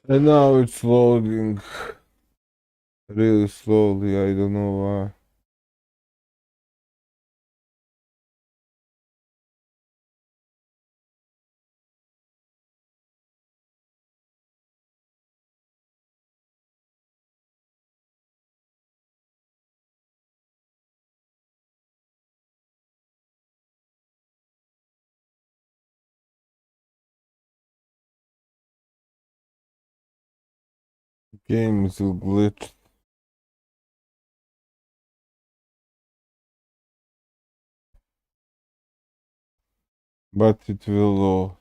And now it's loading really slowly. I don't know why. Game is glitched. But it will load.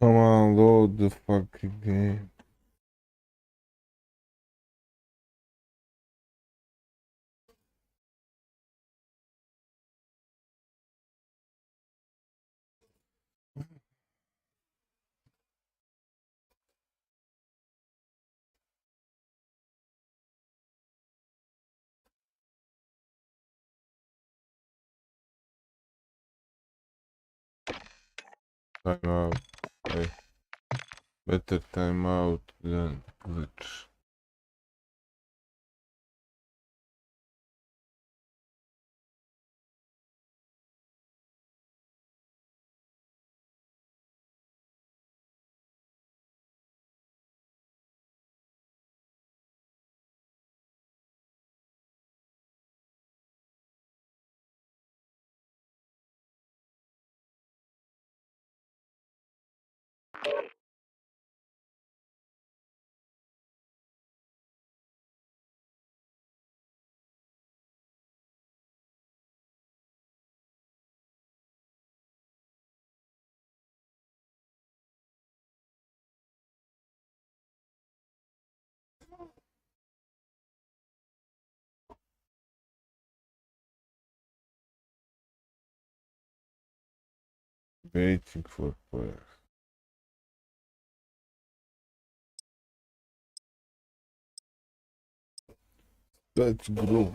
Come on, load the fucking game. Time out. Hey, better time out than glitch. Waiting for players. Let's go.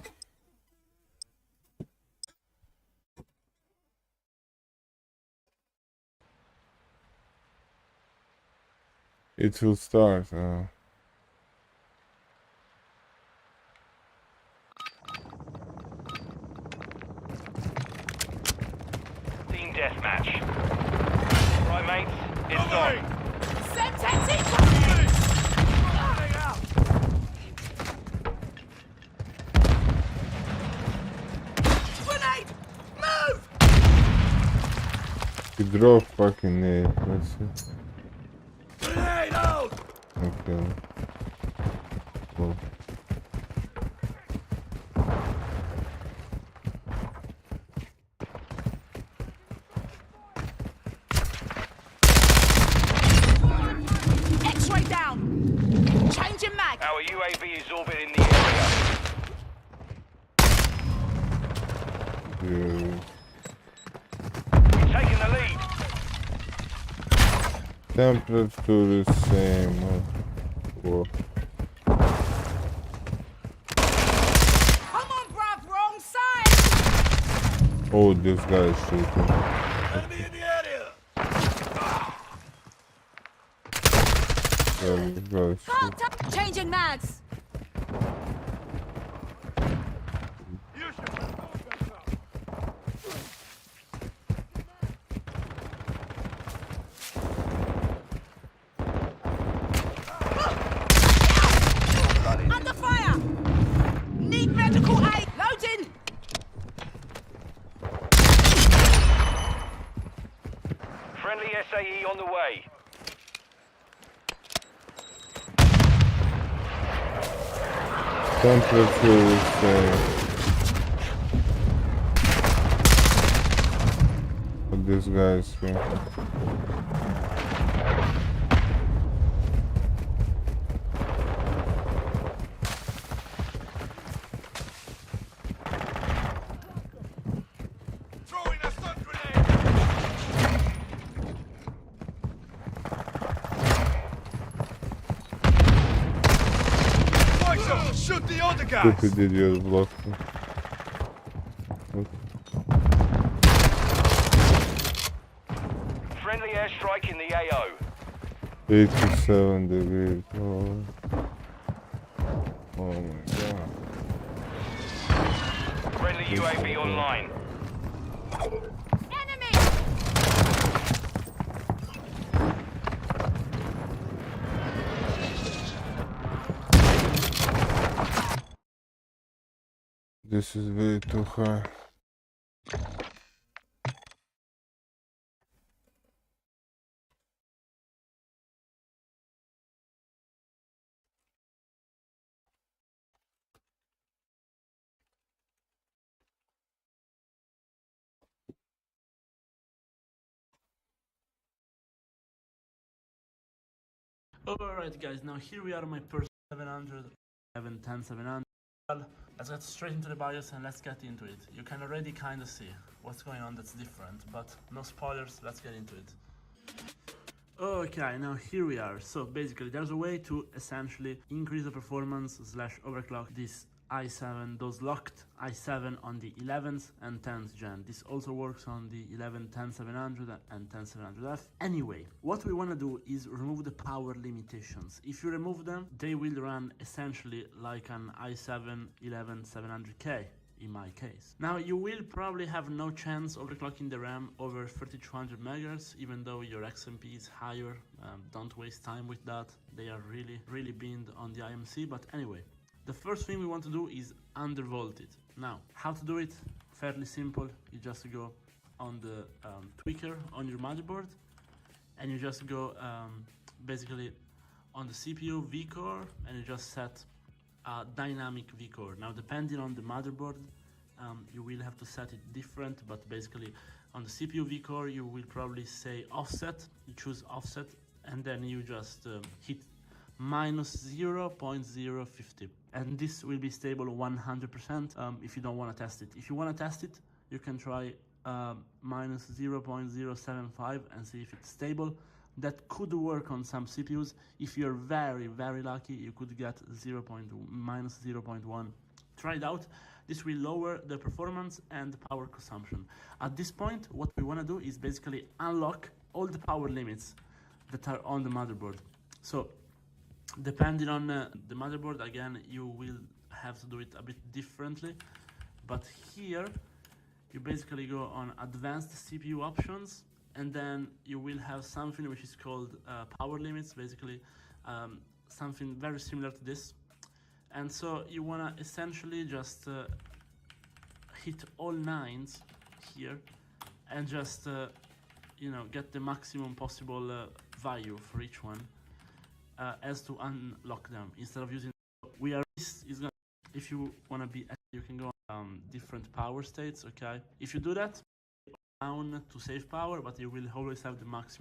It will start. Team deathmatch. Right, mates, it's on. He drove fucking nade. Let's see. Grenade out! Okay. Cool. X-ray down. Changing mag. Our UAV is orbiting the area. Yeah. We've taken the lead. Temperature is same. Oh. Come on, bruv, wrong side. Oh, this guy is shooting. Enemy in the area. Yeah, this guy is shooting. Changing mags. on the way. Temperature is what this guy is here. Throwing a stun grenade. Right, shoot the other guys. Stupid idiot blocked me. Friendly airstrike in the AO. 87 degrees. Oh my god. Friendly UAV online. Enemy! This is way too high. Alright guys, now here we are on my PSU 700, 700. Well, let's get straight into the BIOS and let's get into it. You can already kind of see what's going on that's different, but no spoilers, let's get into it. Okay, now here we are. So basically there's a way to essentially increase the performance / overclock this i7, those locked i7 on the 11th and 10th gen. This also works on the 10700 and 10700F. Anyway, what we want to do is remove the power limitations. If you remove them, they will run essentially like an i7 11700K. In my case. Now you will probably have no chance overclocking the RAM over 3200 MHz, even though your XMP is higher. Don't waste time with that. They are really binned on the IMC. But anyway, the first thing we want to do is undervolt it. Now, how to do it? Fairly simple. You just go on the tweaker on your motherboard, and you just go basically on the CPU vCore, and you just set dynamic vCore. Now depending on the motherboard, you will have to set it different, but basically on the CPU vCore you will probably say offset. You choose offset and then you just hit -0.050, and this will be stable 100% if you don't want to test it. If you want to test it, you can try -0.075 and see if it's stable. That could work on some CPUs. If you're very lucky, you could get -0.1. Try it out. This will lower the performance and the power consumption. At this point, what we want to do is basically unlock all the power limits that are on the motherboard. So depending on the motherboard, again, you will have to do it a bit differently. But here, you basically go on advanced CPU options, and then you will have something which is called power limits, basically something very similar to this. And so you want to essentially just hit all 9s here and just get the maximum possible value for each one as to unlock them, instead of using if you want to be, you can go on different power states. Okay, if you do that down to save power, but you will always have the maximum